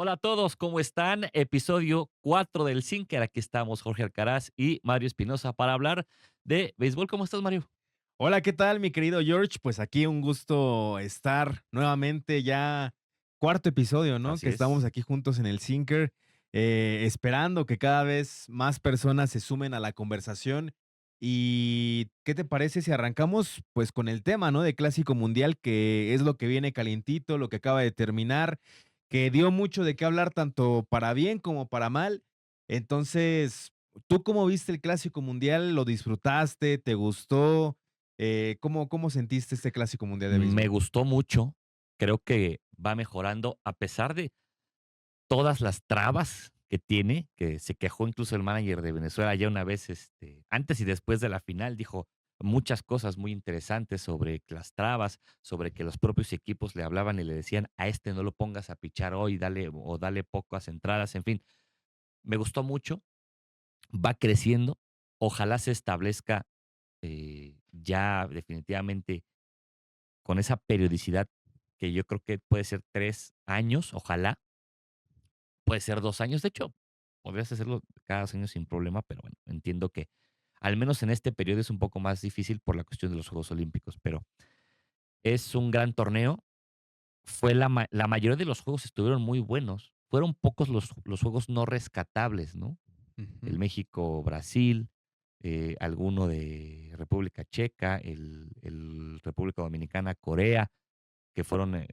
Hola a todos, ¿cómo están? Episodio 4 del Sinker. Aquí estamos Jorge Alcaraz y Mario Espinosa para hablar de béisbol. ¿Cómo estás, Mario? Hola, ¿qué tal, mi querido George? Pues aquí un gusto estar nuevamente, ya cuarto episodio, ¿no? Así Que estamos es. aquí juntos en el Sinker, esperando que cada vez más personas se sumen a la conversación. ¿Y qué te parece si arrancamos, pues, con el tema, ¿no? De Clásico Mundial, que es lo que viene calientito, lo que acaba de terminar, que dio mucho de qué hablar tanto para bien como para mal. Entonces, ¿tú cómo viste el Clásico Mundial? ¿Lo disfrutaste? ¿Te gustó? ¿Cómo sentiste este Clásico Mundial de Me béisbol? gustó mucho. Creo que va mejorando a pesar de todas las trabas que tiene, que se quejó incluso el manager de Venezuela ya una vez, antes y después de la final, dijo muchas cosas muy interesantes sobre las trabas, sobre que los propios equipos le hablaban y le decían: "A este no lo pongas a pichar hoy, dale pocas entradas", en fin. Me gustó mucho, va creciendo, ojalá se establezca, ya definitivamente con esa periodicidad que yo creo que puede ser 3 años, ojalá, puede ser 2 años, de hecho, podrías hacerlo cada 2 años sin problema, pero bueno, entiendo que al menos en este periodo es un poco más difícil por la cuestión de los Juegos Olímpicos, pero es un gran torneo, fue la mayoría de los juegos estuvieron muy buenos, fueron pocos los juegos no rescatables, ¿no? El Ujú. México-Brasil, alguno de República Checa, el República Dominicana-Corea, que fueron,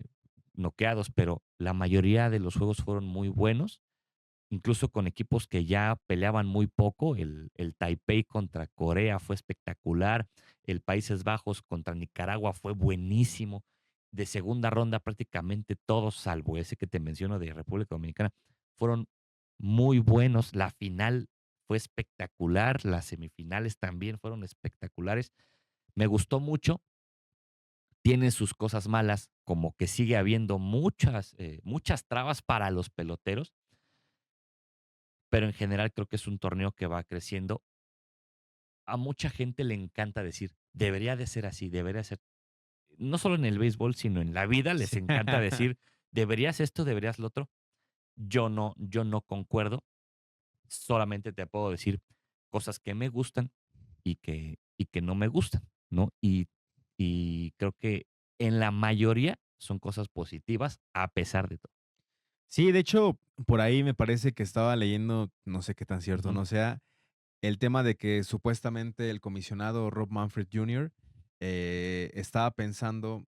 noqueados, pero la mayoría de los juegos fueron muy buenos, incluso con equipos que ya peleaban muy poco. El Taipei contra Corea fue espectacular, el Países Bajos contra Nicaragua fue buenísimo. De segunda ronda prácticamente todos, salvo ese que te menciono de República Dominicana, fueron muy buenos. La final fue espectacular, las semifinales también fueron espectaculares. Me gustó mucho, tiene sus cosas malas, como que sigue habiendo muchas trabas para los peloteros, pero en general creo que es un torneo que va creciendo. A mucha gente le encanta decir: "Debería de ser así, debería ser", no solo en el béisbol, sino en la vida les Sí. encanta decir: "Deberías esto, deberías lo otro". Yo no concuerdo, solamente te puedo decir cosas que me gustan y que no me gustan, ¿no? Y creo que en la mayoría son cosas positivas a pesar de todo. Sí, de hecho, por ahí me parece que estaba leyendo, no sé qué tan cierto Ujú, no sea, el tema de que supuestamente el comisionado Rob Manfred Jr. Estaba pensando,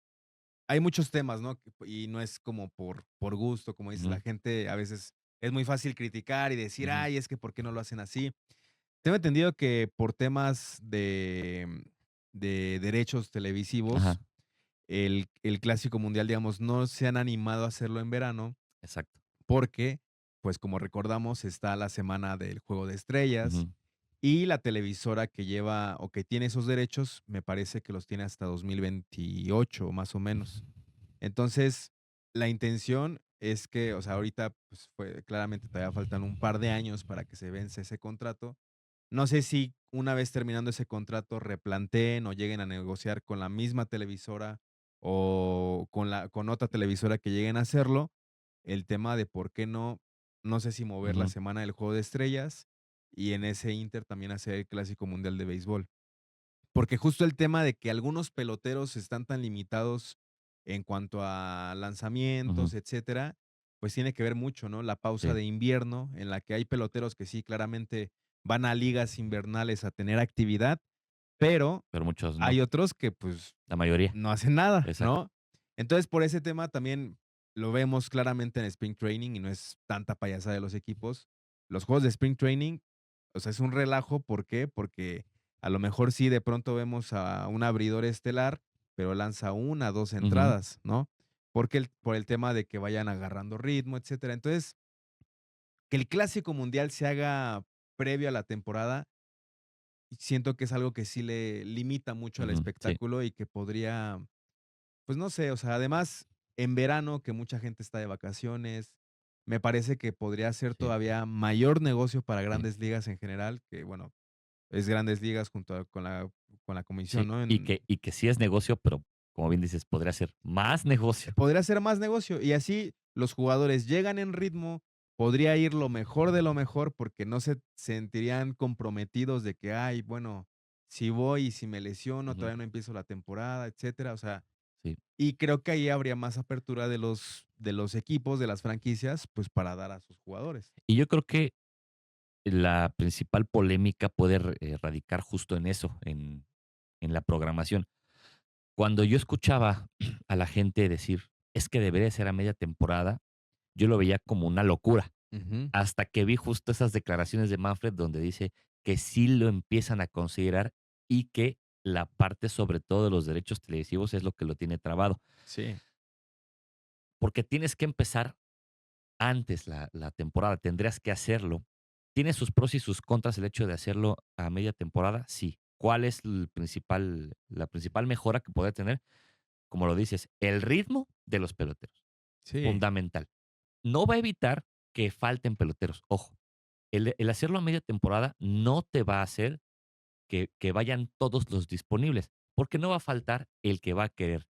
hay muchos temas, ¿no? Y no es como por gusto, como dices, ujú, la gente a veces es muy fácil criticar y decir, ujú. ay, es que ¿por qué no lo hacen así? Tengo entendido que por temas de derechos televisivos, Ajá, el Clásico Mundial, digamos, no se han animado a hacerlo en verano exacto. porque, pues, como recordamos, está la semana del Juego de Estrellas Ujú, y la televisora que lleva o que tiene esos derechos, me parece que los tiene hasta 2028, más o menos. Entonces, la intención es que, o sea, ahorita, pues, claramente todavía faltan un par de años para que se vence ese contrato. No sé si una vez terminando ese contrato replanteen o lleguen a negociar con la misma televisora o con otra televisora que lleguen a hacerlo, el tema de por qué no, no sé si mover la ujú. semana del Juego de Estrellas y en ese inter también hacer el Clásico Mundial de Béisbol. Porque justo el tema de que algunos peloteros están tan limitados en cuanto a Ujú. lanzamientos, etcétera, pues tiene que ver mucho, ¿no? La pausa Sí, de invierno en la que hay peloteros que sí, claramente van a ligas invernales a tener actividad, pero pero muchos no, hay otros que, pues, la mayoría, no hacen nada, exacto. ¿no? Entonces, por ese tema también lo vemos claramente en Spring Training y no es tanta payasada de los equipos. Los juegos de Spring Training, o sea, es un relajo, ¿por qué? Porque a lo mejor sí de pronto vemos a un abridor estelar, pero lanza una, 2 Ujú. entradas, ¿no? Porque por el tema de que vayan agarrando ritmo, etcétera. Entonces, que el Clásico Mundial se haga previo a la temporada, siento que es algo que sí le limita mucho al Ujú, sí, espectáculo y que podría, pues no sé, o sea, además en verano que mucha gente está de vacaciones, me parece que podría ser sí, todavía mayor negocio para sí, Grandes Ligas en general, que bueno, es Grandes Ligas junto con la comisión, sí, ¿no? y que sí es negocio, pero como bien dices, podría ser más negocio. podría ser más negocio y así los jugadores llegan en ritmo, podría ir lo mejor de lo mejor porque no se sentirían comprometidos de que, ay, bueno, si voy y si me lesiono, Ujú, todavía no empiezo la temporada, etcétera. O sea, sí. y creo que ahí habría más apertura de los equipos, de las franquicias, pues para dar a sus jugadores. Y yo creo que la principal polémica puede radicar justo en eso, en la programación. Cuando yo escuchaba a la gente decir: "Es que debería ser a media temporada", yo lo veía como una locura, Ujú. hasta que vi justo esas declaraciones de Manfred donde dice que sí lo empiezan a considerar y que la parte, sobre todo de los derechos televisivos, es lo que lo tiene trabado. Sí, Porque tienes que empezar antes la temporada, tendrías que hacerlo. ¿Tiene sus pros y sus contras el hecho de hacerlo a media temporada? Sí. ¿Cuál es la principal mejora que puede tener? Como lo dices, el ritmo de los peloteros, sí, fundamental. No va a evitar que falten peloteros, ojo. El hacerlo a media temporada no te va a hacer que vayan todos los disponibles, porque no va a faltar el que va a querer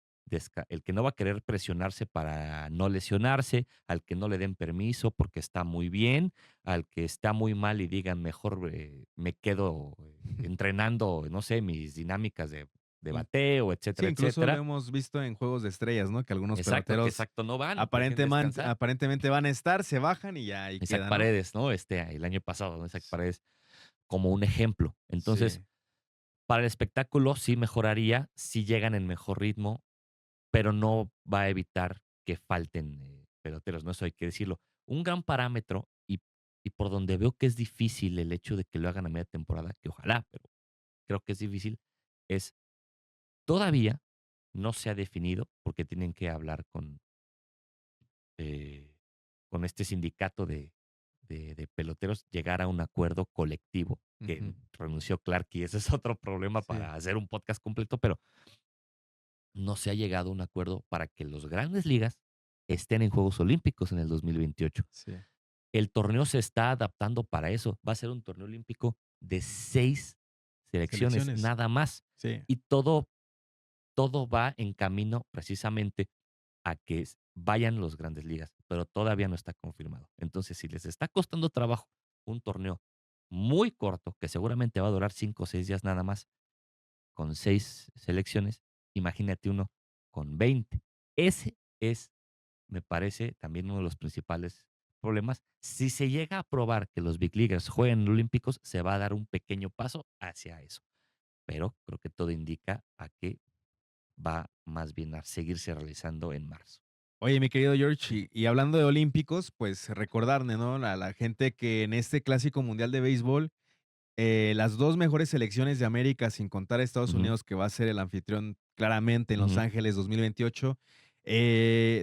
el que no va a querer presionarse para no lesionarse, al que no le den permiso porque está muy bien, al que está muy mal y digan mejor me quedo entrenando, no sé, mis dinámicas de in bateo, sí, etcétera, incluso lo etcétera. hemos visto en juegos de estrellas, ¿no? Que algunos Exacto, que peloteros exacto, no van, los dejen descansar. aparentemente van a estar, se bajan y ya ahí Isaac quedan, ¿no? Paredes, ¿no? El año pasado, ¿no? Isaac S Paredes como un ejemplo. Entonces, sí, para el espectáculo sí mejoraría, sí llegan en mejor ritmo, pero no va a evitar que falten, peloteros, ¿no? Eso hay que decirlo. Un gran parámetro y por donde veo que es difícil el hecho de que lo hagan a media temporada, que ojalá, pero creo que es difícil, es todavía no se ha definido, porque tienen que hablar eh, con este sindicato de peloteros, llegar a un acuerdo colectivo, que ujú, renunció Clark y ese es otro problema sí, para hacer un podcast completo, pero no se ha llegado a un acuerdo para que los grandes ligas estén en Juegos Olímpicos en el 2028. sí. El torneo se está adaptando para eso. Va a ser un torneo olímpico de 6 selecciones, Selecciones, nada más. sí. Y todo va en camino precisamente a que vayan los grandes ligas, pero todavía no está confirmado. Entonces, si les está costando trabajo un torneo muy corto, que seguramente va a durar 5 o 6 días nada más, con 6 selecciones, imagínate uno con 20. Ese es, me parece, también uno de los principales problemas. Si se llega a probar que los Big Leaguers jueguen en Olímpicos, se va a dar un pequeño paso hacia eso. Pero creo que todo indica a que va más bien a seguirse realizando en marzo. Oye, mi querido George, y hablando de olímpicos, pues recordarle, ¿no? A la gente que en este Clásico Mundial de Béisbol, las 2 mejores selecciones de América, sin contar a Estados Ujú, Unidos, que va a ser el anfitrión claramente en Los ujú, Ángeles 2028,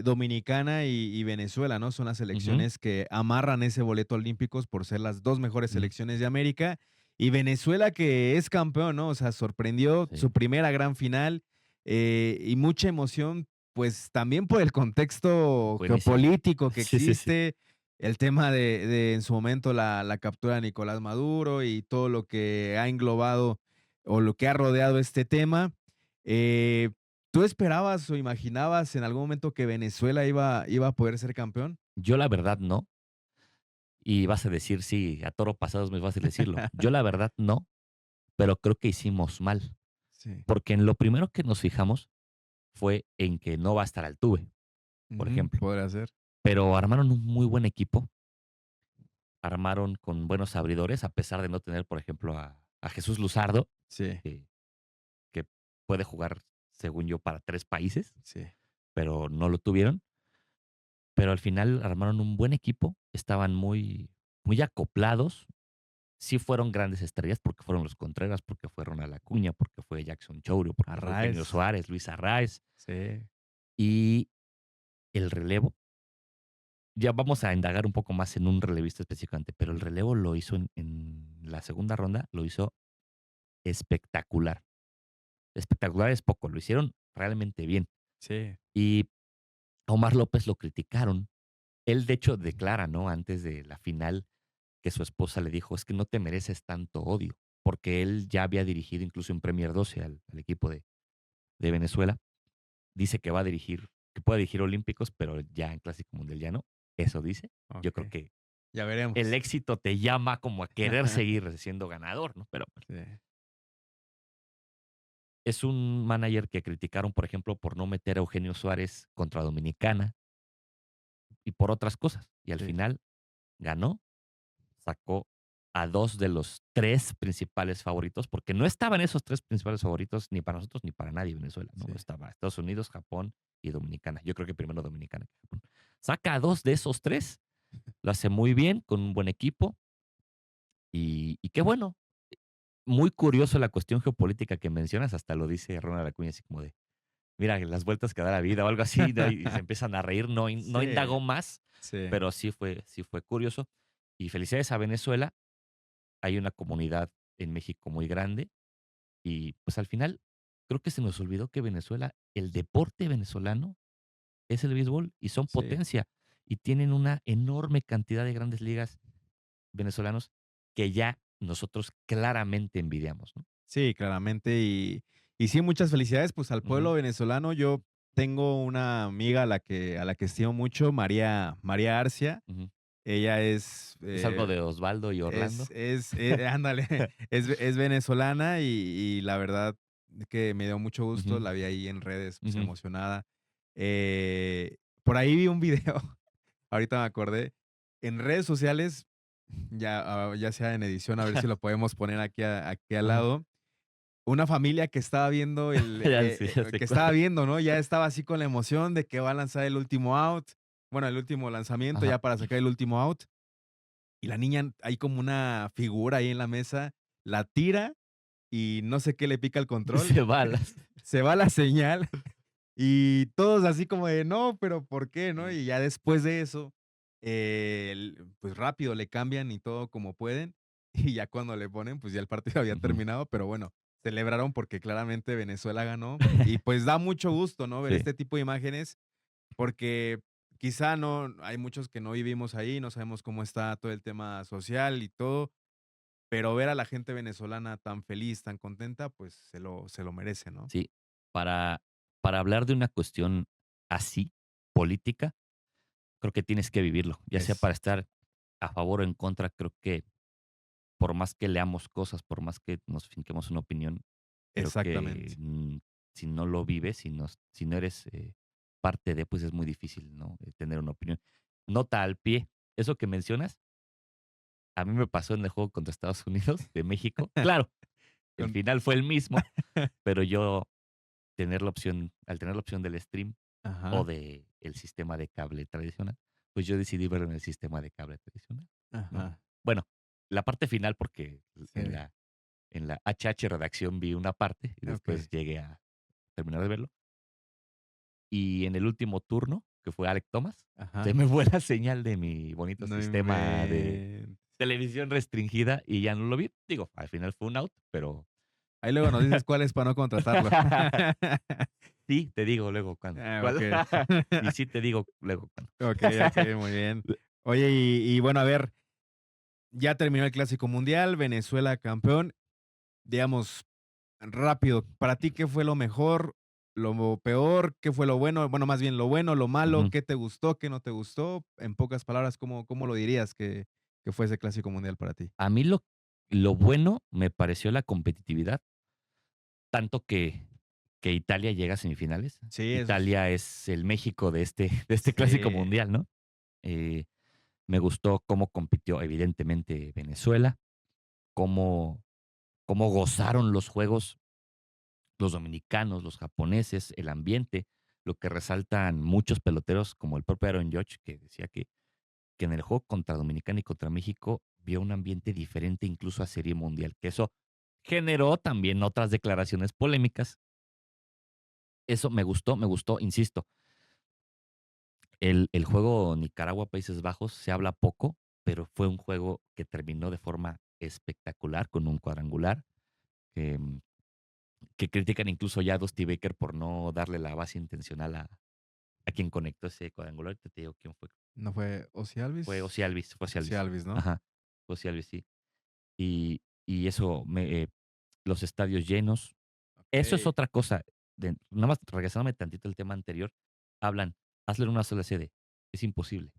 Dominicana y Venezuela, ¿no? Son las ujú, selecciones que amarran ese boleto a olímpicos por ser las 2 mejores ujú. selecciones de América. Y Venezuela, que es campeón, ¿no? O sea, sorprendió Sí, su primera gran final, y mucha emoción, pues, también por el contexto buenísimo. geopolítico que Sí, sí, sí. existe, el tema de en su momento la captura de Nicolás Maduro y todo lo que ha englobado o lo que ha rodeado este tema. Eh, ¿Tú esperabas o imaginabas en algún momento que Venezuela iba a poder ser campeón? Yo la verdad no, y vas a decir, sí, a toro pasado es muy fácil decirlo. Yo la verdad no, pero creo que hicimos mal, Sí. porque en lo primero que nos fijamos fue en que no va a estar Altuve, por Ujú, ejemplo, podría ser. pero armaron un muy buen equipo, armaron con buenos abridores, a pesar de no tener, por ejemplo, a Jesús Luzardo, Sí, que que puede jugar, según yo, para 3 países, sí. pero no lo tuvieron. Pero al final armaron un buen equipo, estaban muy acoplados. Sí fueron grandes estrellas, porque fueron los Contreras, porque fueron a la Acuña, porque fue Jackson Chourio, porque fue Eugenio Arraez. Suárez, Luis Arraez. Sí, Y el relevo, ya vamos a indagar un poco más en un relevista específicamente, pero el relevo lo hizo en la segunda ronda, lo hizo espectacular. Espectacular es poco, lo hicieron realmente bien. sí. Y a Omar López lo criticaron. Él, de hecho, declara, ¿no? Antes de la final, que su esposa le dijo: "Es que no te mereces tanto odio", porque él ya había dirigido incluso en Premier 12 al equipo de Venezuela. dice que va a dirigir, que puede dirigir olímpicos, pero ya en Clásico Mundial ya no. Eso dice. Yo creo Okey, que ya el veremos. éxito te llama como a querer seguir siendo ganador, ¿no? Pero bueno, Sí, es un manager que criticaron, por ejemplo, por no meter a Eugenio Suárez contra Dominicana y por otras cosas. Y al sí, final ganó, sacó a 2 de los 3 principales favoritos, porque no estaban esos 3 principales favoritos ni para nosotros ni para nadie Venezuela, ¿no? sí, Estaba Estados Unidos, Japón y Dominicana. Yo creo que primero Dominicana que Japón. Saca a 2 de esos 3, lo hace muy bien, con un buen equipo y qué bueno. Muy curioso la cuestión geopolítica que mencionas, hasta lo dice Ronald Acuña, así como de: "Mira, las vueltas que da la vida", o algo así, ¿no? Y se empiezan a reír, no sí, indagó más, sí, pero sí fue curioso. Y felicidades a Venezuela. Hay una comunidad en México muy grande y, pues, al final, creo que se nos olvidó que Venezuela, el deporte venezolano es el béisbol y son sí. potencia, y tienen una enorme cantidad de grandes ligas venezolanos que ya nosotros claramente envidiamos, ¿no? Sí, claramente. Y sí, muchas felicidades, pues, al Ujú, pueblo venezolano. Yo tengo una amiga a la que estimo mucho, María Arcia. ujú. Ella es, ¿Es algo de Osvaldo y es Orlando? es, ándale, es venezolana y la verdad que me dio mucho gusto. Ujú, La vi ahí en redes, pues, ujú. emocionada. Por ahí vi un video, ahorita me acordé, en redes sociales, ya sea en edición, a ver si lo podemos poner aquí al Ajá. lado. Una familia que estaba viendo Ya sí, ya sé que cuál. estaba viendo, ¿no? Ya estaba así con la emoción de que va a lanzar el último out, bueno, el último lanzamiento Ajá. ya para sacar el último out, y la niña hay como una figura ahí en la mesa, la tira y no sé qué le pica el control, Dice balas. se va la señal y todos así como de: "No, pero ¿por qué?", ¿no? Ujú, Y ya después de eso, pues rápido le cambian y todo como pueden, y ya cuando le ponen, pues ya el partido había ujú. terminado, pero bueno, celebraron porque claramente Venezuela ganó y pues da mucho gusto, ¿no? Ver Sí, este tipo de imágenes porque quizá no hay muchos que no vivimos ahí, no sabemos cómo está todo el tema social y todo, pero ver a la gente venezolana tan feliz, tan contenta, pues se lo merece, ¿no? sí. Para para hablar de una cuestión así, política, creo que tienes que vivirlo, ya sea Es para estar a favor o en contra, creo que por más que leamos cosas, por más que nos finquemos una opinión, creo que, exactamente. si no lo vives, si no eres, parte de, pues, es muy difícil, ¿no?, tener una opinión. Nota al pie, eso que mencionas, a mí me pasó en el juego contra Estados Unidos de México. Claro, el Con final fue el mismo, pero yo al tener la opción del stream o Ajá, de el sistema de cable tradicional, pues yo decidí verlo en el sistema de cable tradicional, ¿no? ajá, Bueno, la parte final porque sí, en la HH redacción vi una parte y okey, después llegué a terminar de verlo. Y en el último turno, que fue Alek Thomas, se ajá. me fue la señal de mi bonito No sistema de inventes. televisión restringida y ya no lo vi. Digo, al final fue un out, pero Ahí luego nos dices cuál es para no contratarlo. sí, te digo luego cuándo. Ah, ¿Cuál? okey. Y sí te digo luego cuándo. Okey, okey, muy bien. Oye, y bueno, a ver, ya terminó el Clásico Mundial, Venezuela campeón. Digamos, rápido, para ti, ¿qué fue lo mejor, lo peor? ¿Qué fue lo bueno? Bueno, más bien lo bueno, lo malo, Ujú. ¿qué te gustó, qué no te gustó? En pocas palabras, ¿cómo lo dirías que fue ese Clásico Mundial para ti? A mí lo bueno me pareció la competitividad, tanto que Italia llega a semifinales. Sí, eso es Italia es el México de este Clásico sí, Mundial, ¿no? Eh, Me gustó cómo compitió, evidentemente, Venezuela, cómo cómo gozaron los juegos los dominicanos, los japoneses, el ambiente, lo que resaltan muchos peloteros, como el propio Aaron Judge, que decía que en el juego contra Dominicana y contra México vio un ambiente diferente incluso a Serie Mundial, que eso generó también otras declaraciones polémicas. Eso me gustó, insisto, el juego Nicaragua-Países Bajos se habla poco, pero fue un juego que terminó de forma espectacular con un cuadrangular, que, que critican incluso ya a Dusty Baker por no darle la base intencional a quien conectó ese cuadrangular. Ahorita te digo quién fue. ¿no fue Ozzie Fue Alvis? Ozzie Alvis, fue Ozzie Ozzie Alvis. Alvis, ¿no? Ajá, fue Ozzie Alvis, sí. Y eso, los estadios llenos. Eso es Okey. otra cosa. nada más regresándome tantito al tema anterior, hablan, hazlo en una sola sede. Es imposible,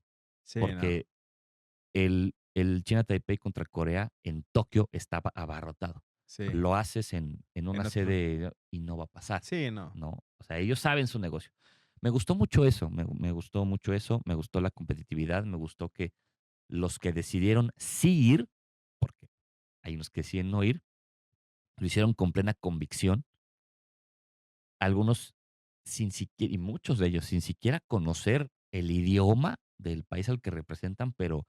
Sí, no. porque el China Taipei contra Corea en Tokio estaba abarrotado. Sí. Lo haces en una En otro. sede y no va a pasar, Sí, no. ¿no? O sea, ellos saben su negocio. Me gustó mucho eso, me gustó mucho eso, me gustó la competitividad, me gustó que los que decidieron sí ir, porque hay unos que deciden no ir, lo hicieron con plena convicción. Algunos sin siquiera, y muchos de ellos sin siquiera conocer el idioma del país al que representan, pero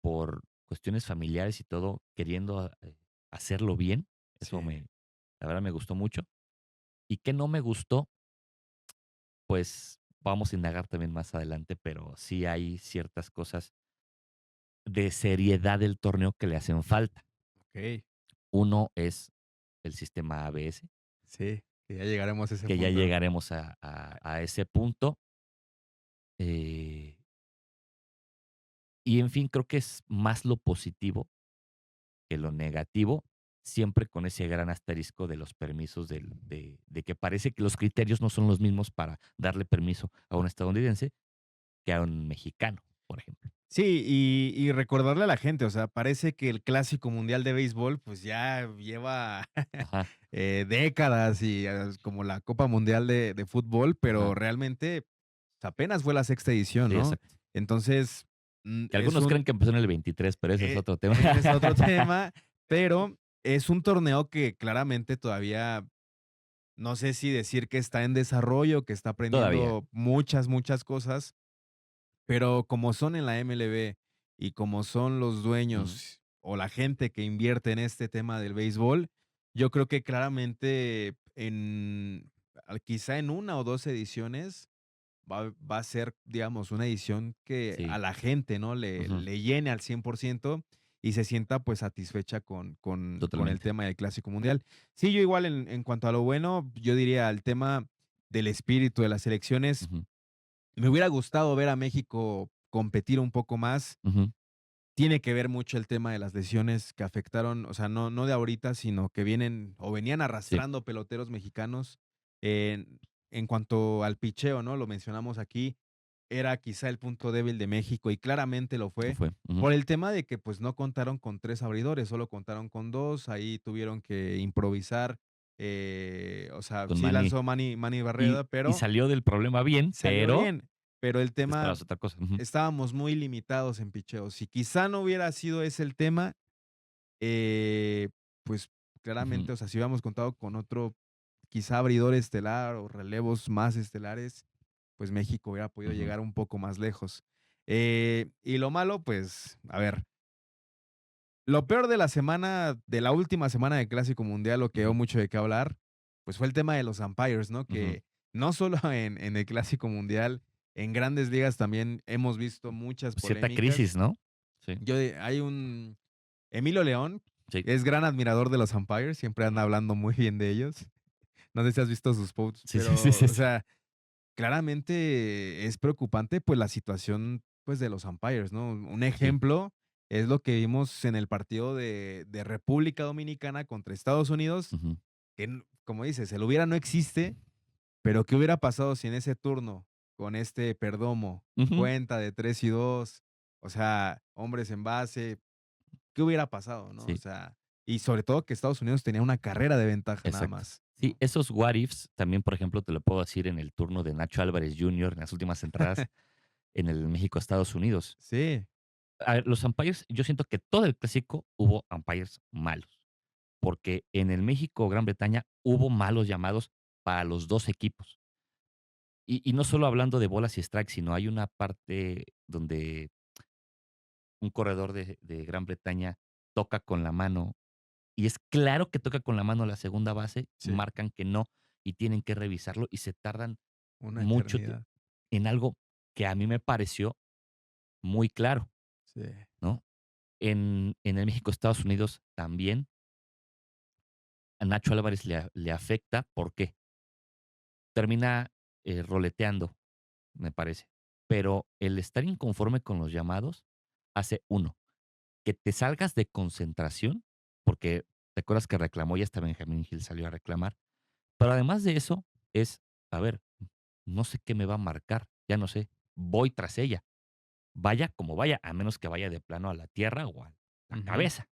por cuestiones familiares y todo, queriendo hacerlo bien. Eso Sí. la verdad me gustó mucho. ¿Y qué no me gustó? Pues vamos a indagar también más adelante, pero sí hay ciertas cosas de seriedad del torneo que le hacen falta. Okey. Uno es el sistema ABS, Sí, que ya llegaremos a ese que ya punto. llegaremos a ese punto. eh, y en fin, creo que es más lo positivo que lo negativo, siempre con ese gran asterisco de los permisos de que parece que los criterios no son los mismos para darle permiso a un estadounidense que a un mexicano, por ejemplo. Sí, y recordarle a la gente, o sea, parece que el Clásico Mundial de Béisbol, pues, ya lleva, Ajá, décadas y, como la Copa Mundial de fútbol, ajá. pero realmente apenas fue la sexta edición, Sí, ¿no? exacto. Entonces, Que es algunos creen un que empezó en el 23, pero ese es otro tema. ese es otro tema, pero es un torneo que claramente todavía, no sé si decir que está en desarrollo, que está Todavía. aprendiendo muchas, muchas cosas, pero como son en la MLB y como son los Ujú. dueños o la gente que invierte en este tema del béisbol, yo creo que claramente quizá en una o 2 ediciones va a ser, digamos, una edición que a Sí. la gente, ¿no? Le Ujú. le llene al 100% y se sienta, pues, satisfecha con el Totalmente. tema del Clásico Mundial. Sí, yo igual en cuanto a lo bueno, yo diría el tema del espíritu de las elecciones, Ujú, me hubiera gustado ver a México competir un poco más. ujú. Tiene que ver mucho el tema de las lesiones que afectaron, o sea, no de ahorita, sino que vienen o venían Sí, arrastrando peloteros mexicanos. En en cuanto al picheo, ¿no? Lo mencionamos aquí, era quizá el punto débil de México y claramente lo lo fue, fue. Ujú. por el tema de que, pues, no contaron con 3 abridores, solo contaron con 2. Ahí tuvieron que improvisar, o sea, Con sí Manny. lanzó Manny Y Barreda, y pero salió del problema bien, salió pero bien, pero el te tema, esperabas otra cosa. Ujú, estábamos muy limitados en picheo. Si quizá no hubiera sido ese el tema, eh, pues, ujú, claramente, o sea, si hubiéramos contado con otro, quizá abridor estelar o relevos más estelares, pues México hubiera podido ujú, llegar un poco más lejos. Y lo malo, pues, a ver, lo peor de la semana, de la última semana de Clásico Mundial, o que dio ujú, mucho de qué hablar, pues fue el tema de los umpires, ¿no? ujú. Que no solo en el Clásico Mundial, en Grandes Ligas también hemos visto muchas Cierta polémicas. crisis, ¿no? Sí, Hay un Emilio León, sí. es gran admirador de los umpires, siempre anda Ujú. hablando muy bien de ellos. No sé si has visto sus posts, Sí, sí, sí, pero, sí, o sí. sea, claramente es preocupante, pues, la situación, pues, de los umpires, ¿no? Un Sí. ejemplo es lo que vimos en el partido de República Dominicana contra Estados Unidos, Ujú, que, como dices, el hubiera no existe, pero ¿qué hubiera pasado si en ese turno, con este Perdomo, ujú. cuenta de 3-2, o sea, hombres en base, qué hubiera pasado, ¿no? O Sí, sea, y sobre todo que Estados Unidos tenía una carrera de ventaja nada exacto. más, Sí, ¿no? esos what ifs también, por ejemplo, te lo puedo decir en el turno de Nacho Álvarez Jr. en las últimas entradas en el México-Estados Unidos. Sí, A ver, los umpires, yo siento que todo el clásico hubo umpires malos, porque en el México-Gran Bretaña hubo malos llamados para los 2 equipos. Y no solo hablando de bolas y strikes, sino hay una parte donde un corredor de Gran Bretaña toca con la mano, y es claro que toca con la mano la segunda base, sí, marcan que no, y tienen que revisarlo, y se tardan una mucho eternidad. en algo que a mí me pareció muy claro, Sí, ¿no? En el México-Estados Unidos también, a Nacho Álvarez le afecta, ¿por qué? Termina, roleteando, me parece, pero el estar inconforme con los llamados hace, uno, que te salgas de concentración, porque te acuerdas que reclamó y hasta Benjamín Gil salió a reclamar, pero además de eso, es, a ver, no sé qué me va a marcar, ya no sé, voy tras ella, vaya como vaya, a menos que vaya de plano a la tierra o a la Ujú, cabeza.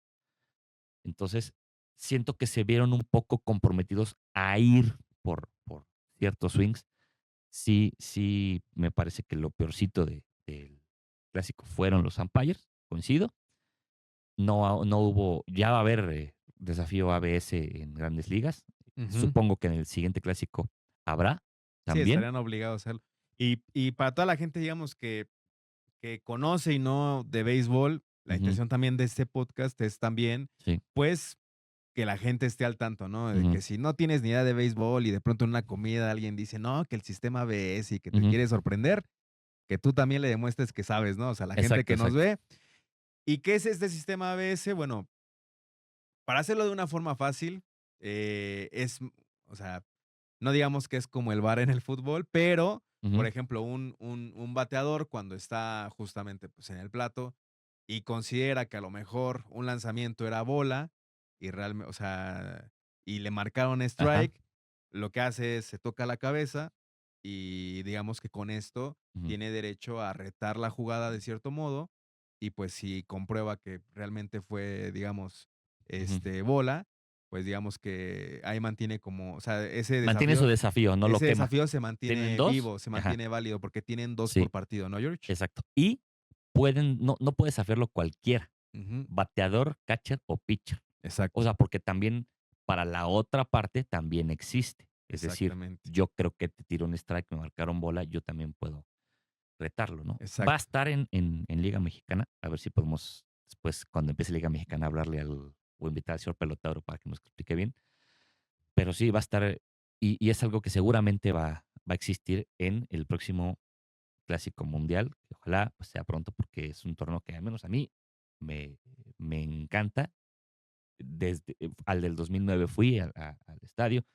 Entonces, siento que se vieron un poco comprometidos a ir por ciertos swings. Sí, sí, me parece que lo peorcito del clásico fueron los umpires, coincido. No hubo, ya va a haber desafío ABS en Grandes Ligas. ujú. Supongo que en el siguiente clásico habrá Sí, también. estarían obligados a hacerlo. Y para toda la gente, digamos, que conoce y no de béisbol, la Ujú, intención también de este podcast es también, sí, pues, que la gente esté al tanto, ¿no? De ujú, que si no tienes ni idea de béisbol y de pronto en una comida alguien dice, no, que el sistema ABS y que te ujú. quiere sorprender, que tú también le demuestres que sabes, ¿no? O sea, la gente Exacto, que nos exacto. ve. ¿Y qué es este sistema ABS? Bueno, para hacerlo de una forma fácil, o sea, no digamos que es como el VAR en el fútbol, pero, por Ujú, ejemplo, un bateador cuando está justamente, pues, en el plato y considera que a lo mejor un lanzamiento era bola y realmente, o sea, y le marcaron ajá, strike, lo que hace es se toca la cabeza y digamos que con esto ujú, tiene derecho a retar la jugada de cierto modo y, pues, si comprueba que realmente fue, digamos, ujú. bola, pues, digamos que ahí mantiene como, o sea, Mantiene su desafío, no lo ese quema. desafío se ¿Tienen mantiene 2? vivo, se Ajá, mantiene válido, porque tienen 2 por sí, partido, ¿no, George? exacto. Y pueden no puede desafiarlo cualquiera, Ujú, bateador, catcher o pitcher. O exacto, sea, porque también para la otra parte también existe. Es decir, exactamente, yo creo que te tiro un strike, me marcaron bola, yo también puedo retarlo, ¿no? Va a exacto, estar en Liga Mexicana, a ver si podemos después, cuando empiece Liga Mexicana, hablarle o invitar al señor pelotero para que nos explique bien. Pero sí, va a estar, y es algo que seguramente va a existir en el próximo Clásico Mundial, que ojalá pues, sea pronto porque es un torneo que al menos a mí me, me encanta. Desde al del 2009 fui al estadio,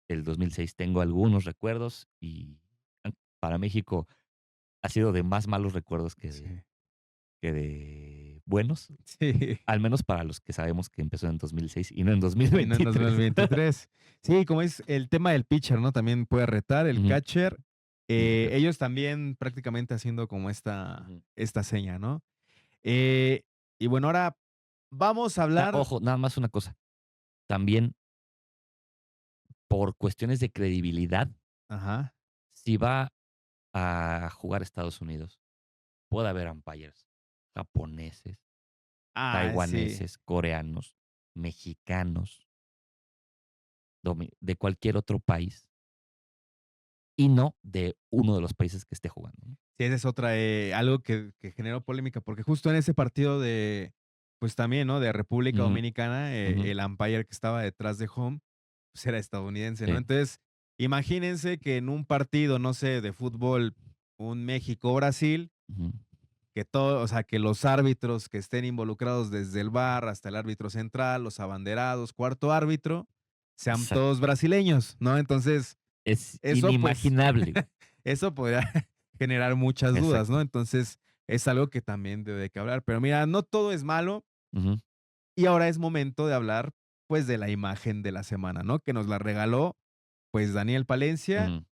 el 2006 tengo algunos recuerdos y para México ha sido de más malos recuerdos sí, que de buenos, sí, al menos para los que sabemos que empezó en 2006 y no en y no en 2023. 2023. Sí, como es el tema del pitcher, ¿no? También puede retar, el Ujú, catcher, exacto. ellos también prácticamente haciendo como esta Ujú. esta seña, ¿no? Eh, y bueno, ahora vamos a hablar. Ojo, nada más una cosa, también por cuestiones de credibilidad, Ajá. si va a jugar Estados Unidos, puede haber umpires japoneses, Ah, sí. taiwaneses, coreanos, mexicanos, de cualquier otro país y no de uno de los países que esté jugando, ¿no? Sí, esa es otra, algo que generó polémica, porque justo en ese partido de, pues también, ¿no? De República Ujú, Dominicana, ujú, el umpire que estaba detrás de home, pues era estadounidense, ¿no? sí, Entonces, imagínense que en un partido, no sé, de fútbol, un México-Brasil, ujú, que todo, o sea, que los árbitros que estén involucrados desde el VAR hasta el árbitro central, los abanderados, cuarto árbitro, sean exacto. todos brasileños, ¿no? Entonces, Es eso, pues, inimaginable, güey. eso podría generar muchas dudas, ¿no? Exacto. Entonces, es algo que también debe de que hablar. Pero mira, no todo es malo Ujú, y ahora es momento de hablar, pues, de la imagen de la semana, ¿no? Que nos la regaló, pues, Daniel Palencia, ujú,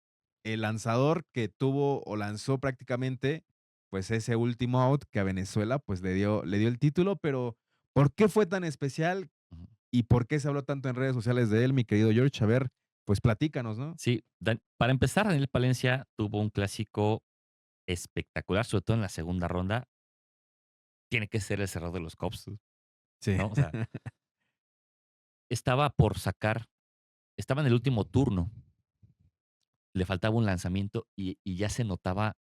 el lanzador que tuvo o lanzó prácticamente, pues, ese último out que a Venezuela, pues, le dio el título, pero ¿por qué fue tan especial ujú. y por qué se habló tanto en redes sociales de él, mi querido George? A ver, pues, platícanos, ¿no? Sí, para empezar, Daniel Palencia tuvo un clásico espectacular, sobre todo en la segunda ronda. Tiene que ser el cerrador de los Cubs, Sí. ¿no? O sea, estaba por sacar, estaba en el último turno, le faltaba un lanzamiento y ya se notaba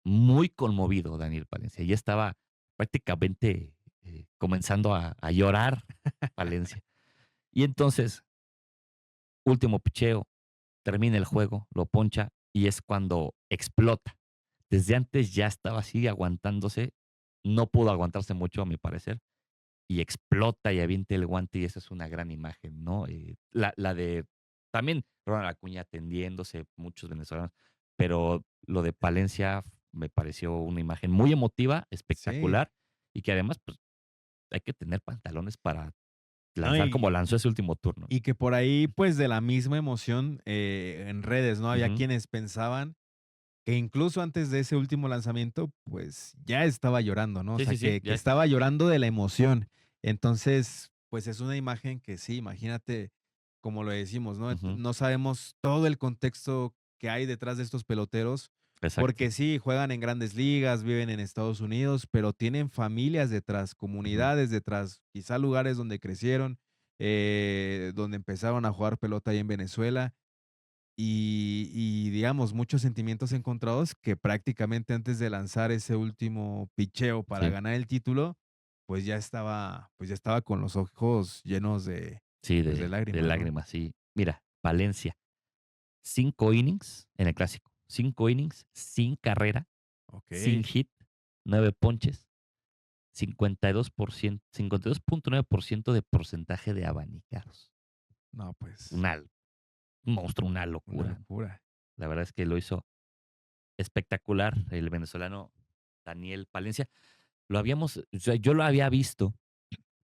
muy conmovido Daniel Palencia. Ya estaba prácticamente comenzando a llorar Palencia. Y entonces, último picheo, termina el juego, lo poncha y es cuando explota. Desde antes ya estaba así aguantándose, no pudo aguantarse mucho a mi parecer, y explota y avienta el guante y esa es una gran imagen, ¿no? La de también Ronald Acuña atendiéndose, muchos venezolanos, pero lo de Palencia me pareció una imagen muy emotiva, Sí. espectacular y que además, pues, hay que tener pantalones para No, lanzar como lanzó ese último turno. y que por ahí, pues, de la misma emoción, en redes, ¿no? Había Ujú, quienes pensaban que incluso antes de ese último lanzamiento, pues, ya estaba llorando, ¿no? O sí, sea, sí, sí, que estaba llorando de la emoción. Entonces, pues, es una imagen que sí, imagínate, como lo decimos, ¿no? ujú, No sabemos todo el contexto que hay detrás de estos peloteros, exacto. porque sí, juegan en grandes ligas, viven en Estados Unidos, pero tienen familias detrás, Ujú, comunidades detrás, quizá lugares donde crecieron, donde empezaron a jugar pelota ahí en Venezuela. Y digamos, muchos sentimientos encontrados que prácticamente antes de lanzar ese último picheo para sí, ganar el título, pues ya estaba con los ojos llenos de, sí, pues, de de lágrimas, ¿no? lágrimas, sí. Mira, Valencia, 5 innings en el Clásico, 5 innings sin carrera, sin Okey. hit, 9 ponches, 52.9% de porcentaje de abanicados. No, pues, Una un monstruo, una una locura. locura. La verdad es que lo hizo espectacular el venezolano Daniel Palencia. O sea, yo lo había visto,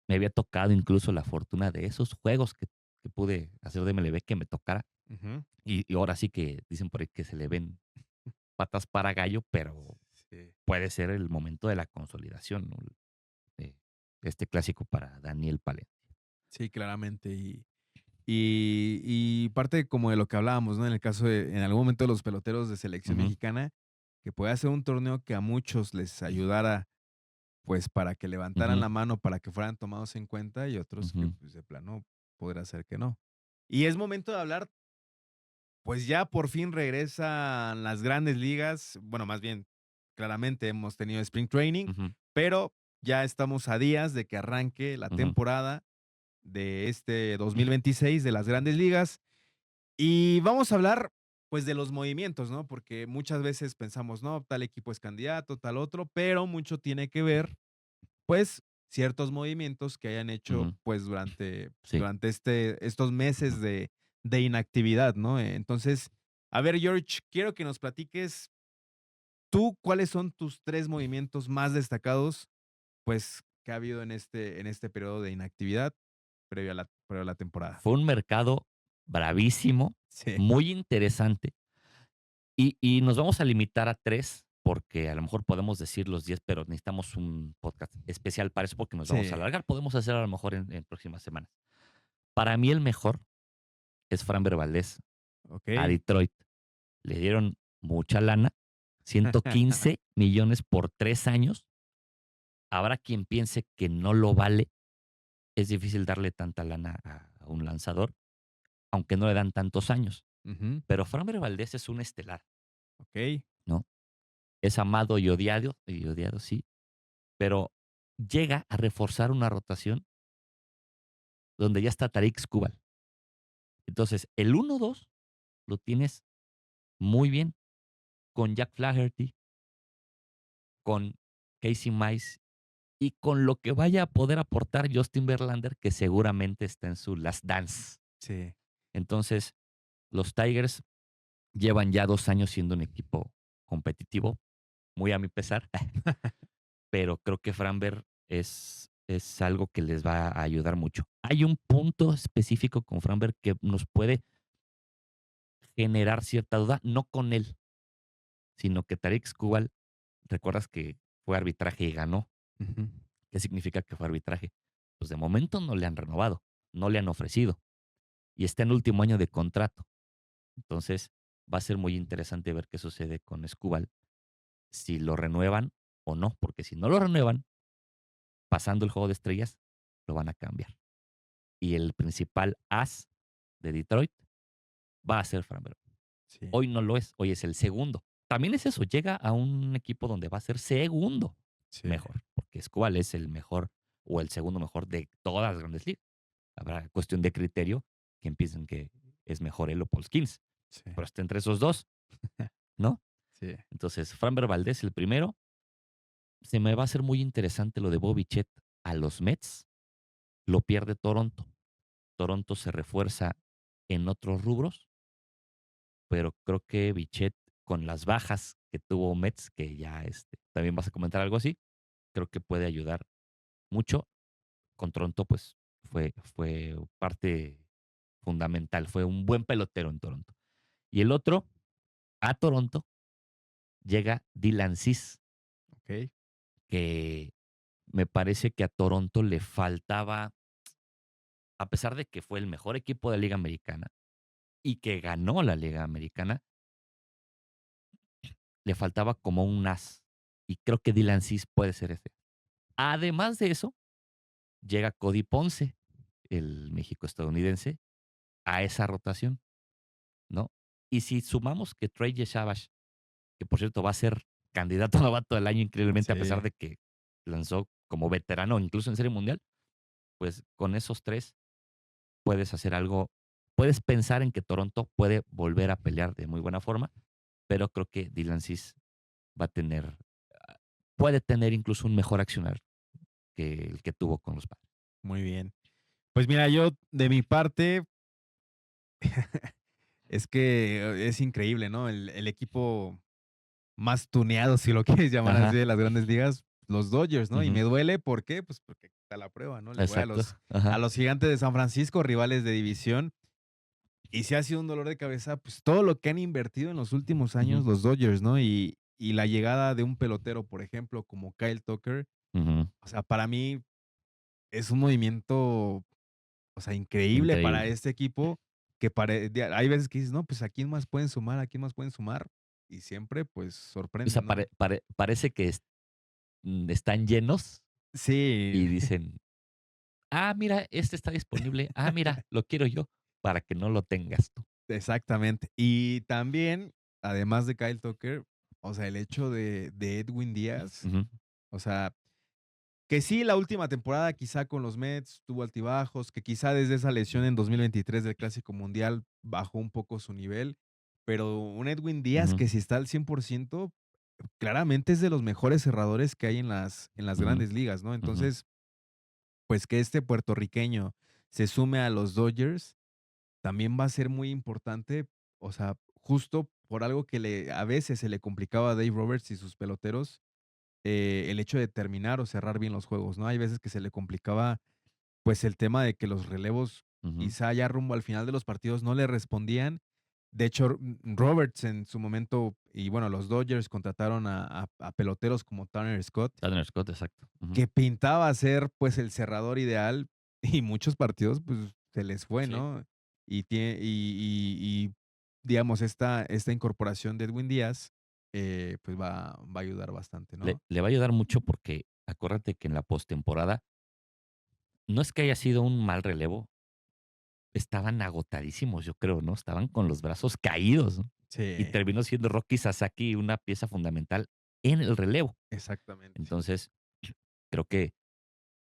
me había tocado incluso la fortuna de esos juegos que pude hacer de MLB que me tocara. Ujú. Y ahora sí que dicen por ahí que se le ven patas para gallo, pero Sí. puede ser el momento de la consolidación, ¿no? De este clásico para Daniel Palencia. Sí, claramente. Y parte como de lo que hablábamos, ¿no? En el caso de, en algún momento, los peloteros de selección Ujú, mexicana, que puede ser un torneo que a muchos les ayudara, pues, para que levantaran ujú, la mano, para que fueran tomados en cuenta, y otros que, ujú, pues, de plano podrá ser que no. Y es momento de hablar, pues, ya por fin regresan las Grandes Ligas. Bueno, más bien, claramente hemos tenido Spring Training, ujú, pero ya estamos a días de que arranque la ujú, temporada de este 2026 de las Grandes Ligas. Y vamos a hablar, pues, de los movimientos, ¿no? Porque muchas veces pensamos, no, tal equipo es candidato, tal otro, pero mucho tiene que ver, pues, ciertos movimientos que hayan hecho, ujú. pues, durante, Sí. durante estos meses de inactividad, ¿no? Entonces, a ver, George, quiero que nos platiques tú cuáles son tus tres movimientos más destacados, pues, que ha habido en este periodo de inactividad previo a la temporada. Fue un mercado bravísimo, Sí, muy interesante, y nos vamos a limitar a 3 porque a lo mejor podemos decir los 10 pero necesitamos un podcast especial para eso, porque nos vamos a sí, alargar. Podemos hacerlo a lo mejor en próximas semanas. Para mí el mejor es Framber Valdez a okey. Detroit. Le dieron mucha lana, 115 millones por 3 años. Habrá quien piense que no lo vale. Es difícil darle tanta lana a un lanzador, aunque no le dan tantos años. Ujú, Pero Framber Valdez es un estelar, okey. ¿no? Es amado y odiado, sí, pero llega a reforzar una rotación donde ya está Tarik Skubal. Entonces, el 1-2 lo tienes muy bien con Jack Flaherty, con Casey Mize y con lo que vaya a poder aportar Justin Verlander, que seguramente está en su last dance. Sí. Entonces, los Tigers llevan ya 2 años siendo un equipo competitivo, muy a mi pesar, pero creo que Framber es algo que les va a ayudar mucho. Hay un punto específico con Framber que nos puede generar cierta duda, no con él, sino que Tarik Skubal, recuerdas que fue arbitraje y ganó. Ujú. ¿Qué significa que fue arbitraje? Pues de momento no le han renovado, no le han ofrecido y está en último año de contrato. Entonces, va a ser muy interesante ver qué sucede con Skubal, si lo renuevan o no, porque si no lo renuevan, pasando el juego de estrellas, lo van a cambiar. Y el principal as de Detroit va a ser Framber. Sí, Hoy no lo es, hoy es el segundo. También es eso, llega a un equipo donde va a ser segundo sí, mejor, porque Skubal es el mejor o el segundo mejor de todas las grandes ligas. Habrá cuestión de criterio que empiecen que es mejor él o Paul Skins, sí, pero está entre esos dos, ¿no? sí, Entonces, Framber Valdez, el primero, se me va a hacer muy interesante lo de Bobby Chet a los Mets, lo pierde Toronto. Toronto se refuerza en otros rubros, pero creo que Bichette, con las bajas que tuvo Mets, que ya también vas a comentar algo así, creo que puede ayudar mucho. Con Toronto, pues fue parte fundamental, fue un buen pelotero en Toronto. Y el otro, a Toronto, llega Dylan Cease, Okey. que me parece que a Toronto le faltaba, a pesar de que fue el mejor equipo de la Liga Americana y que ganó la Liga Americana, le faltaba como un as. Y creo que Dylan Cease puede ser ese. Además de eso, llega Cody Ponce, el México-estadounidense, a esa rotación, ¿no? Y si sumamos que Trey Savage, que por cierto va a ser candidato a novato del año increíblemente, a pesar Sí, de que lanzó como veterano, incluso en Serie Mundial, pues con esos tres puedes hacer algo, puedes pensar en que Toronto puede volver a pelear de muy buena forma, pero creo que Dylan Cease va a tener, ah, puede tener incluso un mejor accionar que el que tuvo con los Padres. muy bien. Pues mira, yo de mi parte, es que es increíble, ¿no? El equipo más tuneado, si lo quieres llamar así, Ajá, de las Grandes Ligas, los Dodgers, ¿no? Y me ujú, duele, ¿por qué? Pues porque está la prueba, ¿no? Le voy exacto, a ajá, los Gigantes de San Francisco, rivales de división, y sí ha sido un dolor de cabeza, pues, todo lo que han invertido en los últimos ujú, años los Dodgers, ¿no? Y la llegada de un pelotero, por ejemplo, como Kyle Tucker, ujú, o sea, para mí es un movimiento, o sea, increíble para increíble. este equipo, que hay veces que dices: "No, pues, ¿a quién más pueden sumar? ¿A quién más pueden sumar?". Y siempre, pues, O sea, sorprenden, ¿no? parece que están llenos Sí, y dicen: "Ah, mira, este está disponible. Ah, mira, lo quiero yo", para que no lo tengas tú. exactamente. Y también, además de Kyle Tucker, o sea, el hecho de Edwin Díaz, Ujú, o sea, que sí, la última temporada quizá con los Mets tuvo altibajos, que quizá desde esa lesión en 2023 del Clásico Mundial bajó un poco su nivel, pero un Edwin Díaz ujú, que si está al 100% claramente es de los mejores cerradores que hay en las ujú, Grandes Ligas, ¿no? ujú, Entonces, pues que este puertorriqueño se sume a los Dodgers también va a ser muy importante, o sea, justo por algo que a veces se le complicaba a Dave Roberts y sus peloteros, el hecho de terminar o cerrar bien los juegos, ¿no? Hay veces que se le complicaba, pues, el tema de que los relevos, ujú, quizá ya rumbo al final de los partidos no le respondían. De hecho, Roberts en su momento, y bueno, los Dodgers contrataron a peloteros como Tanner Scott, Tanner Scott, exacto. Ujú. que pintaba ser, pues, el cerrador ideal, y muchos partidos, pues, se les fue, Sí. ¿no? Y digamos, esta incorporación de Edwin Díaz, pues, va a ayudar bastante, Le ¿no? le va a ayudar mucho porque acuérdate que en la postemporada no es que haya sido un mal relevo, estaban agotadísimos, yo creo, ¿no? Estaban con los brazos caídos, ¿no? Y Sí, terminó siendo Rocky Sasaki una pieza fundamental en el relevo. exactamente. Entonces, creo que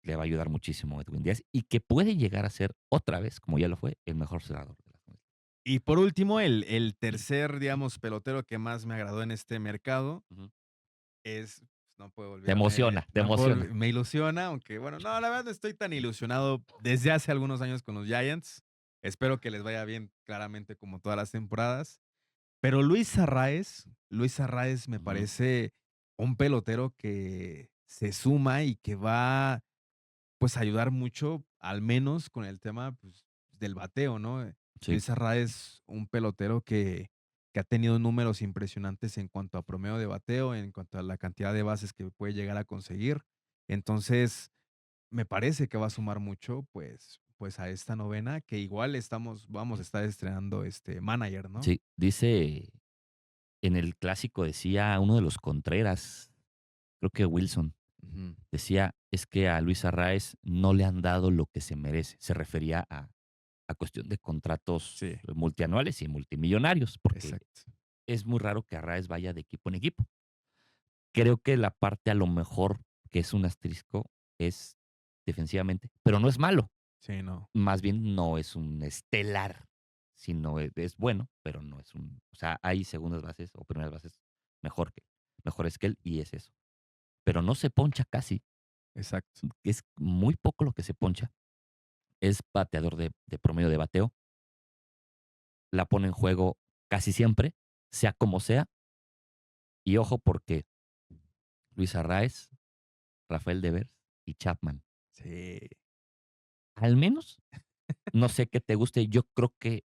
le va a ayudar muchísimo a Edwin Díaz y que puede llegar a ser otra vez, como ya lo fue, el mejor cerrador de la Nacional. Y por último, el tercer, digamos, pelotero que más me agradó en este mercado Ujú. es, pues, no puedo Te olvidarme, emociona, te emociona. me ilusiona, aunque bueno, no, la verdad no estoy tan ilusionado desde hace algunos años con los Giants. Espero que les vaya bien, claramente, como todas las temporadas. Pero Luis Arraez me Ujú, parece un pelotero que se suma y que va, pues, a ayudar mucho, al menos con el tema, pues, del bateo, ¿no? sí. Luis Arraez, un pelotero que ha tenido números impresionantes en cuanto a promedio de bateo, en cuanto a la cantidad de bases que puede llegar a conseguir. Entonces, me parece que va a sumar mucho, pues, a esta novena, que igual vamos a estar estrenando, manager, ¿no? Sí, dice en el clásico decía uno de los Contreras, creo que Wilson, Ujú. decía: "Es que a Luis Arraez no le han dado lo que se merece". Se refería a cuestión de contratos Sí, multianuales y multimillonarios, porque exacto. es muy raro que Arraez vaya de equipo en equipo. Creo que la parte a lo mejor que es un asterisco es defensivamente, pero no es malo. Sí, no, Más bien no es un estelar, sino es bueno, pero no es un, o sea, hay segundas bases o primeras bases mejor que mejores que él y es eso. Pero no se poncha casi, exacto. es muy poco lo que se poncha. Es bateador de promedio de bateo, la pone en juego casi siempre, sea como sea, y ojo porque Luis Arraez, Rafael Devers y Chapman Sí, al menos, no sé qué te guste, yo creo que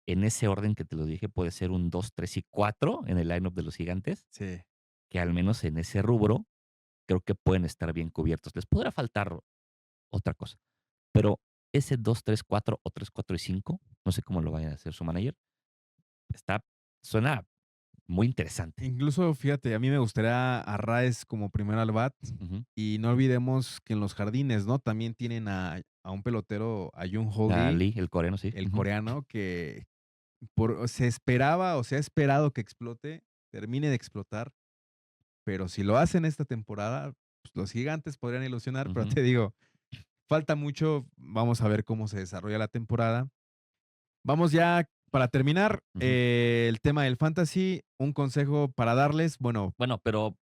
en ese orden que te lo dije, puede ser un 2, 3 y 4 en el lineup de los Gigantes, Sí. que al menos en ese rubro creo que pueden estar bien cubiertos. Les podrá faltar otra cosa, pero ese 2, 3, 4 o 3, 4 y 5, no sé cómo lo vaya a hacer su manager, está suena muy interesante. Incluso, fíjate, a mí me gustaría a Raes como primero al bat, Ujú. y no olvidemos que en los jardines, ¿no? También tienen a un pelotero, a Jung Ho A Lee, Lee, el coreano, sí. el Ujú, coreano, que se esperaba o se ha esperado que explote, termine de explotar, pero si lo hacen esta temporada, pues, los Gigantes podrían ilusionar, pero ujú, te digo, falta mucho, vamos a ver cómo se desarrolla la temporada. Vamos ya para terminar, ujú. el tema del fantasy, un consejo para darles, bueno, Bueno, pero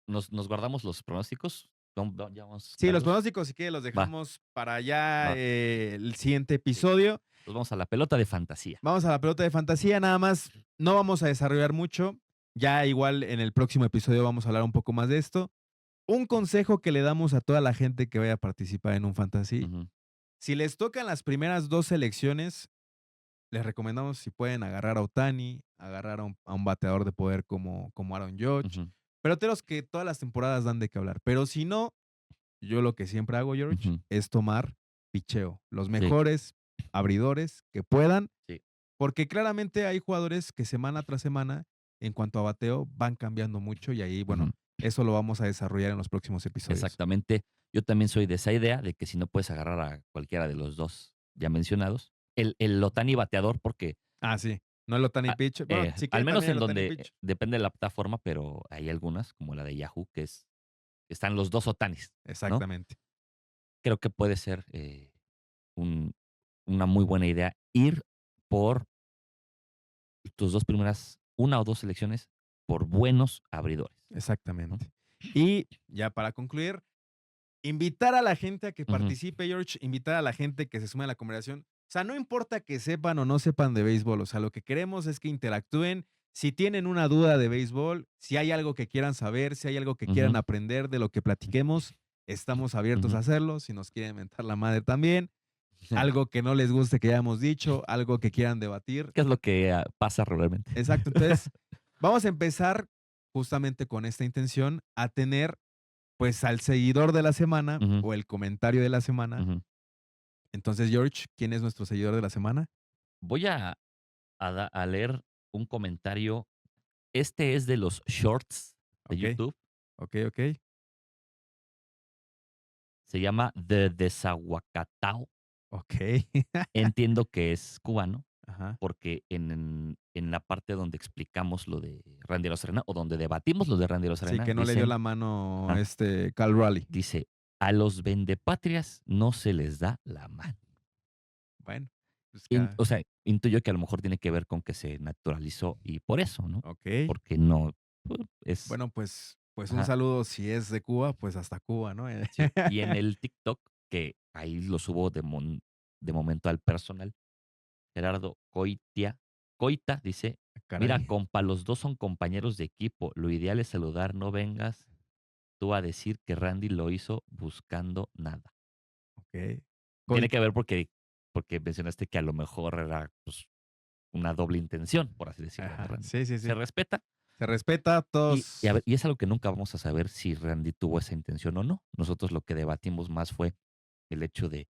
nos guardamos los pronósticos. Ya vamos a sí, los darlos. pronósticos, si quieres, los Va, dejamos para ya, va. el siguiente Sí. episodio. Pues vamos a la pelota de fantasía. Vamos a la pelota de fantasía, nada más, no vamos a desarrollar mucho. Ya igual en el próximo episodio vamos a hablar un poco más de esto. Un consejo que le damos a toda la gente que vaya a participar en un fantasy, Ujú, si les tocan las primeras 2 selecciones, les recomendamos si pueden agarrar a Ohtani, agarrar a un bateador de poder como Aaron Judge, ujú, peloteros que todas las temporadas dan de qué hablar. Pero si no, yo lo que siempre hago, George, ujú. es tomar picheo, los Sí, mejores abridores que puedan, sí, porque claramente hay jugadores que semana tras semana, en cuanto a bateo, van cambiando mucho y ahí, bueno, ujú. eso lo vamos a desarrollar en los próximos episodios. Exactamente. Yo también soy de esa idea de que si no puedes agarrar a cualquiera de los 2 ya mencionados, el Otani bateador, porque Ah, sí, no el Ohtani a Pitch. Bueno, si al quieren menos también en el Ohtani donde Pitch. depende de la plataforma, pero hay algunas, como la de Yahoo, que están los 2 Otanis, ¿no? Exactamente, Creo que puede ser, un una muy buena idea ir por tus 2 primeras, una o 2 selecciones por buenos abridores, ¿no? exactamente. Y ya para concluir, invitar a la gente a que Ujú, participe, George, invitar a la gente que se sume a la conversación. O sea, no importa que sepan o no sepan de béisbol, o sea, lo que queremos es que interactúen. Si tienen una duda de béisbol, si hay algo que quieran saber, si hay algo que quieran ujú, aprender de lo que platiquemos, estamos abiertos a ujú. hacerlo. Si nos quieren mentar la madre también, algo que no les guste que hayamos dicho, algo que quieran debatir. ¿Qué es lo que, pasa regularmente? Exacto. Entonces, vamos a empezar justamente con esta intención a tener pues al seguidor de la semana Ujú, o el comentario de la semana. ujú. Entonces, George, ¿quién es nuestro seguidor de la semana? Voy a leer un comentario. Este es de los shorts de Okey, YouTube. okey. Se llama The Desaguacatao. Okey. Entiendo que es cubano, Ajá. porque en la parte donde explicamos lo de Randy Arozarena, o donde debatimos lo de Randy Sí, Arozarena, que no le dio dicen la mano, ajá, Cal Raleigh. dice: "A los vendepatrias no se les da la mano". Bueno, pues ya O sea, intuyo que a lo mejor tiene que ver con que se naturalizó y por eso, ¿no? okey. Porque no, es Bueno, pues un ajá, saludo, si es de Cuba, pues hasta Cuba, ¿no? sí. Y en el TikTok, que ahí lo subo de momento al personal, Gerardo Coita dice: "Mira, Caray, compa, los 2 son compañeros de equipo. Lo ideal es saludar, no vengas tú a decir que Randy lo hizo buscando nada". okey. Tiene Coi que ver porque mencionaste que a lo mejor era, pues, una doble intención, por así decirlo, de ajá, Randy. sí, sí, Se sí. respeta, Se respeta, y a todos ver, y es algo que nunca vamos a saber si Randy tuvo esa intención o no. Nosotros lo que debatimos más fue el hecho de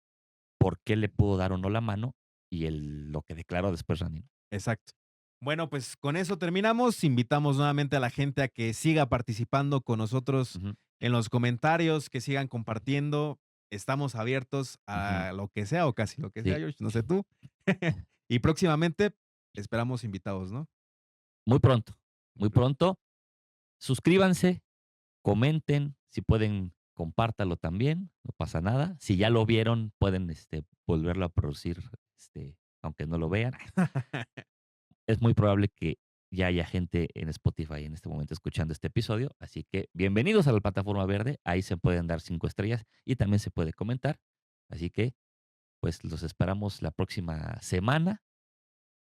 por qué le pudo dar o no la mano y lo que declaró después Randy, ¿no? exacto. Bueno, pues con eso terminamos. Invitamos nuevamente a la gente a que siga participando con nosotros Ujú, en los comentarios, que sigan compartiendo. Estamos abiertos ujú. a lo que sea o casi lo que sea, Sí. George, no sé tú. Y próximamente esperamos invitados, ¿no? Muy pronto, muy Pl- pronto. Suscríbanse, comenten, si pueden, compártalo también, no pasa nada. Si ya lo vieron, pueden, volverlo a producir, aunque no lo vean. Es muy probable que ya haya gente en Spotify en este momento escuchando este episodio, así que bienvenidos a la plataforma verde, ahí se pueden dar 5 estrellas y también se puede comentar. Así que, pues, los esperamos la próxima semana.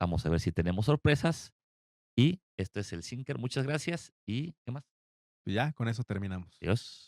Vamos a ver si tenemos sorpresas y esto es el Sinker. Muchas gracias y, ¿qué más? Ya, con eso terminamos. Adiós.